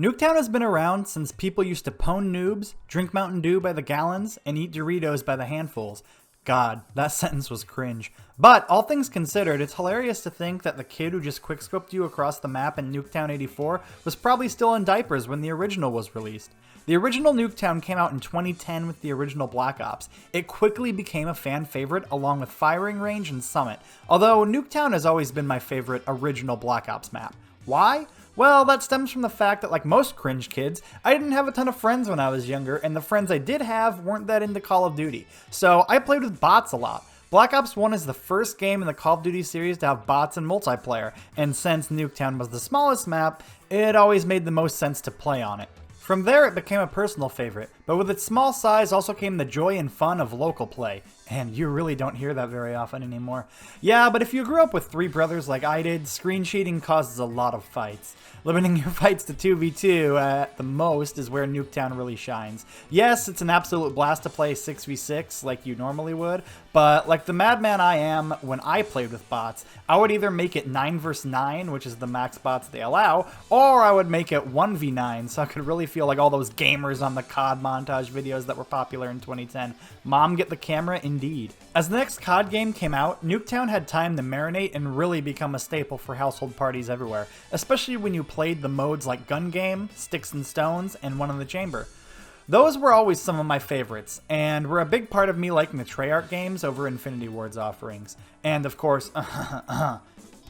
Nuketown has been around since people used to pwn noobs, drink Mountain Dew by the gallons, and eat Doritos by the handfuls. God, that sentence was cringe. But, all things considered, it's hilarious to think that the kid who just quickscoped you across the map in Nuketown 84 was probably still in diapers when the original was released. The original Nuketown came out in 2010 with the original Black Ops. It quickly became a fan favorite along with Firing Range and Summit, although Nuketown has always been my favorite original Black Ops map. Why? Well, that stems from the fact that, like most cringe kids, I didn't have a ton of friends when I was younger, and the friends I did have weren't that into Call of Duty. So I played with bots a lot. Black Ops 1 is the first game in the Call of Duty series to have bots and multiplayer, and since Nuketown was the smallest map, it always made the most sense to play on it. From there, it became a personal favorite, but with its small size also came the joy and fun of local play. And you really don't hear that very often anymore. Yeah, but if you grew up with three brothers like I did, screen cheating causes a lot of fights. Limiting your fights to 2v2 at the most is where Nuketown really shines. Yes, it's an absolute blast to play 6v6 like you normally would, but like the madman I am when I played with bots, I would either make it 9 vs 9, which is the max bots they allow, or I would make it 1v9, so I could really feel like all those gamers on the COD montage videos that were popular in 2010. Mom, get the camera, indeed. As the next COD game came out, Nuketown had time to marinate and really become a staple for household parties everywhere, especially when you played the modes like Gun Game, Sticks and Stones, and One in the Chamber. Those were always some of my favorites, and were a big part of me liking the Treyarch games over Infinity Ward's offerings. And of course, the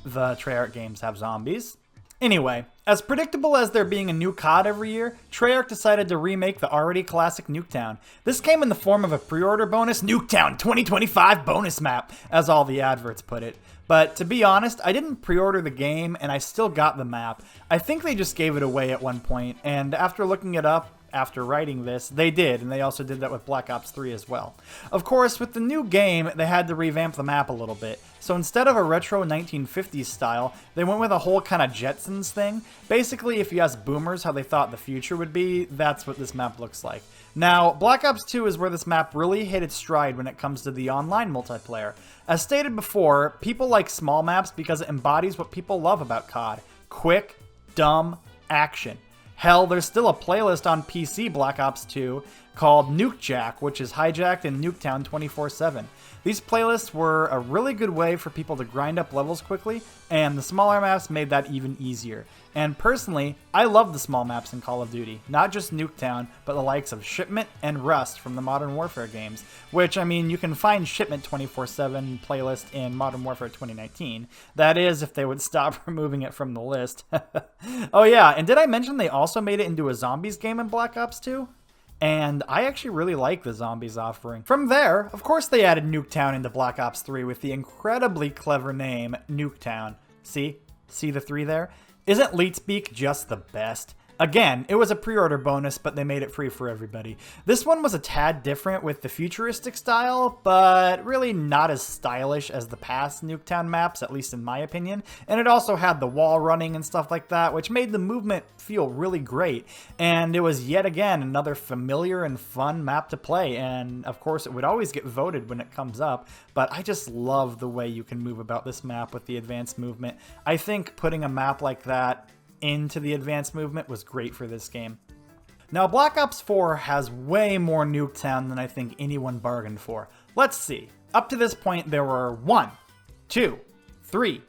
Treyarch games have zombies. Anyway, as predictable as there being a new COD every year, Treyarch decided to remake the already classic Nuketown. This came in the form of a pre-order bonus, Nuketown 2025 bonus map, as all the adverts put it. But to be honest, I didn't pre-order the game and I still got the map. I think they just gave it away at one point, and after looking it up, after writing this, they did, and they also did that with Black Ops 3 as well. Of course, with the new game, they had to revamp the map a little bit. So instead of a retro 1950s style, they went with a whole kind of Jetsons thing. Basically, if you ask boomers how they thought the future would be, that's what this map looks like. Now, Black Ops 2 is where this map really hit its stride when it comes to the online multiplayer. As stated before, people like small maps because it embodies what people love about COD. Quick, dumb, action. Hell, there's still a playlist on PC Black Ops 2 called Nukejack, which is hijacked in Nuketown 24/7. These playlists were a really good way for people to grind up levels quickly, and the smaller maps made that even easier. And personally, I love the small maps in Call of Duty, not just Nuketown, but the likes of Shipment and Rust from the Modern Warfare games, which, I mean, you can find Shipment 24/7 playlist in Modern Warfare 2019. That is, if they would stop removing it from the list. Oh yeah, and did I mention they also made it into a zombies game in Black Ops 2? And I actually really like the zombies offering. From there, of course they added Nuketown into Black Ops 3 with the incredibly clever name, Nuketown. See? See the 3 there? Isn't Leetspeak just the best? Again, it was a pre-order bonus, but they made it free for everybody. This one was a tad different with the futuristic style, but really not as stylish as the past Nuketown maps, at least in my opinion. And it also had the wall running and stuff like that, which made the movement feel really great. And it was yet again another familiar and fun map to play, and of course it would always get voted when it comes up, but I just love the way you can move about this map with the advanced movement. I think putting a map like that into the advanced movement was great for this game. Now, Black Ops 4 has way more Nuketown than I think anyone bargained for. Let's see. Up to this point, there were 1, 2, 3,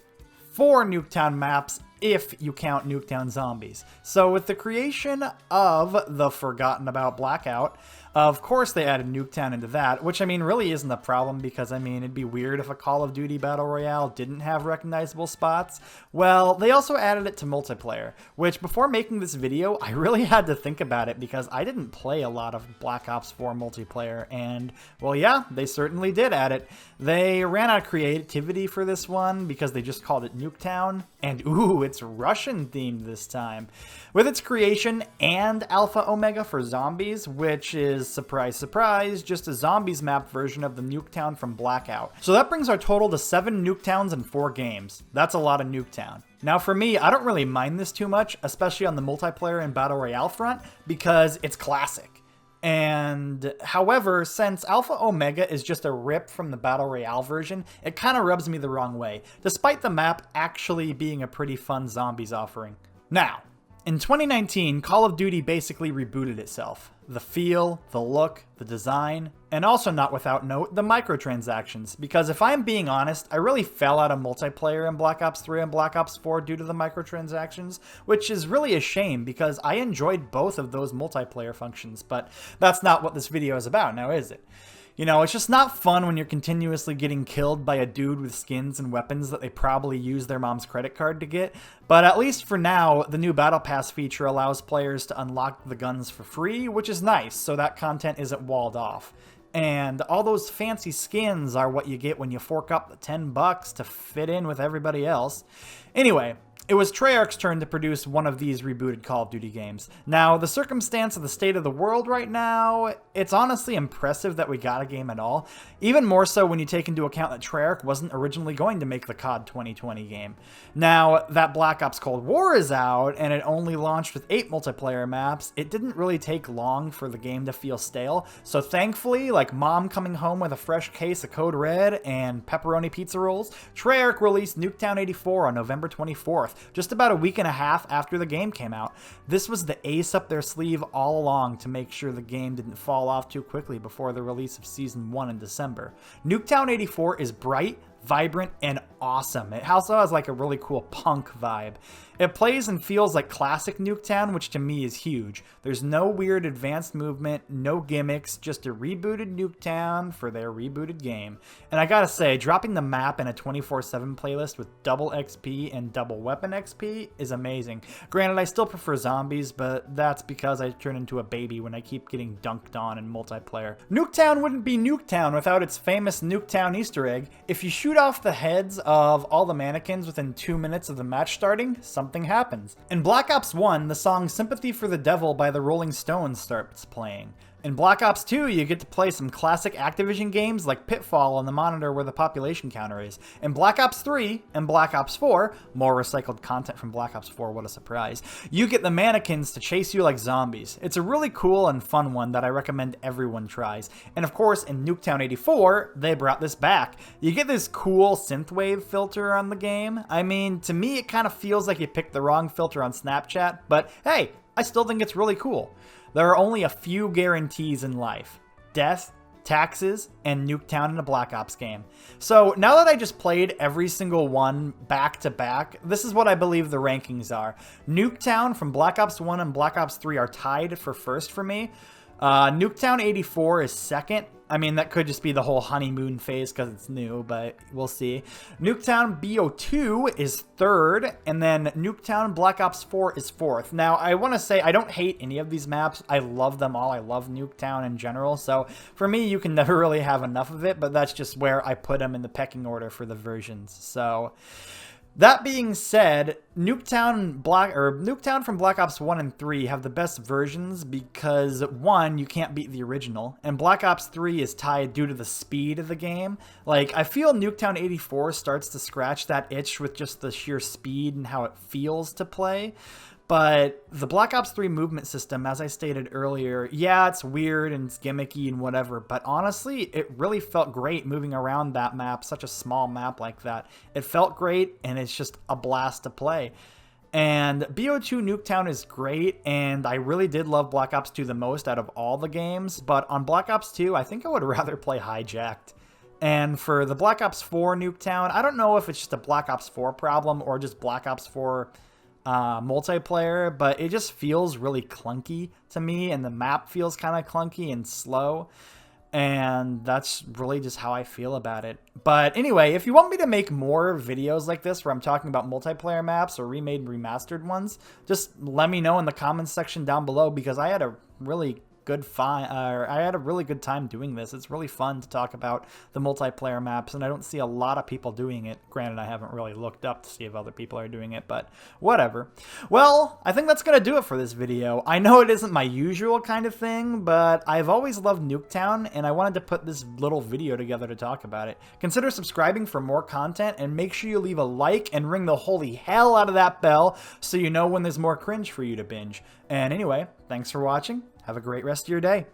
4 Nuketown maps if you count Nuketown Zombies. So with the creation of the forgotten about Blackout, of course they added Nuketown into that, which I mean really isn't a problem because I mean it'd be weird if a Call of Duty Battle Royale didn't have recognizable spots. Well, they also added it to multiplayer, which before making this video I really had to think about it because I didn't play a lot of Black Ops 4 multiplayer, and well yeah, they certainly did add it. They ran out of creativity for this one because they just called it Nuketown, and ooh, it's Russian themed this time. With its creation and Alpha Omega for zombies, which is, surprise surprise, just a zombies map version of the Nuketown from Blackout. So that brings our total to 7 Nuketowns in 4 games. That's a lot of Nuketown. Now for me, I don't really mind this too much, especially on the multiplayer and Battle Royale front, because it's classic. And however, since Alpha Omega is just a rip from the Battle Royale version, it kind of rubs me the wrong way, despite the map actually being a pretty fun zombies offering. Now, In 2019, Call of Duty basically rebooted itself. The feel, the look, the design, and also not without note, the microtransactions. Because if I'm being honest, I really fell out of multiplayer in Black Ops 3 and Black Ops 4 due to the microtransactions, which is really a shame because I enjoyed both of those multiplayer functions, but that's not what this video is about now, is it? You know, it's just not fun when you're continuously getting killed by a dude with skins and weapons that they probably used their mom's credit card to get. But at least for now, the new Battle Pass feature allows players to unlock the guns for free, which is nice, so that content isn't walled off. And all those fancy skins are what you get when you fork up the $10 to fit in with everybody else. Anyway, it was Treyarch's turn to produce one of these rebooted Call of Duty games. Now, the circumstance of the state of the world right now, it's honestly impressive that we got a game at all. Even more so when you take into account that Treyarch wasn't originally going to make the COD 2020 game. Now, that Black Ops Cold War is out, and it only launched with 8 multiplayer maps, it didn't really take long for the game to feel stale. So thankfully, like mom coming home with a fresh case of Code Red and pepperoni pizza rolls, Treyarch released Nuketown 84 on November 24th. Just about a week and a half after the game came out. This was the ace up their sleeve all along to make sure the game didn't fall off too quickly before the release of Season 1 in December. Nuketown 84 is bright, vibrant, and awesome. It also has like a really cool punk vibe. It plays and feels like classic Nuketown, which to me is huge. There's no weird advanced movement, no gimmicks, just a rebooted Nuketown for their rebooted game. And I gotta say, dropping the map in a 24/7 playlist with double XP and double weapon XP is amazing. Granted, I still prefer zombies, but that's because I turn into a baby when I keep getting dunked on in multiplayer. Nuketown wouldn't be Nuketown without its famous Nuketown Easter egg. If you shoot off the heads of all the mannequins within 2 minutes of the match starting, something happens. In Black Ops 1, the song Sympathy for the Devil by the Rolling Stones starts playing. In Black Ops 2, you get to play some classic Activision games like Pitfall on the monitor where the population counter is. In Black Ops 3 and Black Ops 4, more recycled content from Black Ops 4, what a surprise, you get the mannequins to chase you like zombies. It's a really cool and fun one that I recommend everyone tries. And of course, in Nuketown 84, they brought this back. You get this cool synthwave filter on the game. I mean, to me, it kind of feels like you picked the wrong filter on Snapchat, but hey, I still think it's really cool. There are only a few guarantees in life: death, taxes, and Nuketown in a Black Ops game. So now that I just played every single one back to back, this is what I believe the rankings are. Nuketown from Black Ops 1 and Black Ops 3 are tied for first for me. Nuketown 84 is second. I mean, that could just be the whole honeymoon phase because it's new, but we'll see. Nuketown BO2 is third, and then Nuketown Black Ops 4 is fourth. Now, I want to say I don't hate any of these maps. I love them all. I love Nuketown in general, so for me, you can never really have enough of it, but that's just where I put them in the pecking order for the versions. So that being said, Nuketown from Black Ops 1 and 3 have the best versions because, one, you can't beat the original, and Black Ops 3 is tied due to the speed of the game. Like, I feel Nuketown 84 starts to scratch that itch with just the sheer speed and how it feels to play. But the Black Ops 3 movement system, as I stated earlier, yeah, it's weird and it's gimmicky and whatever, but honestly, it really felt great moving around that map, such a small map like that. It felt great, and it's just a blast to play. And BO2 Nuketown is great, and I really did love Black Ops 2 the most out of all the games, but on Black Ops 2, I think I would rather play Hijacked. And for the Black Ops 4 Nuketown, I don't know if it's just a Black Ops 4 problem or just Black Ops 4 multiplayer, but it just feels really clunky to me, and the map feels kind of clunky and slow, and that's really just how I feel about it. But anyway, if you want me to make more videos like this where I'm talking about multiplayer maps or remade and remastered ones, just let me know in the comments section down below, because I had a really good time doing this. It's really fun to talk about the multiplayer maps, and I don't see a lot of people doing it. Granted, I haven't really looked up to see if other people are doing it, but whatever. Well, I think that's gonna do it for this video. I know it isn't my usual kind of thing, but I've always loved Nuketown, and I wanted to put this little video together to talk about it. Consider subscribing for more content, and make sure you leave a like and ring the holy hell out of that bell so you know when there's more cringe for you to binge. And anyway, thanks for watching. Have a great rest of your day.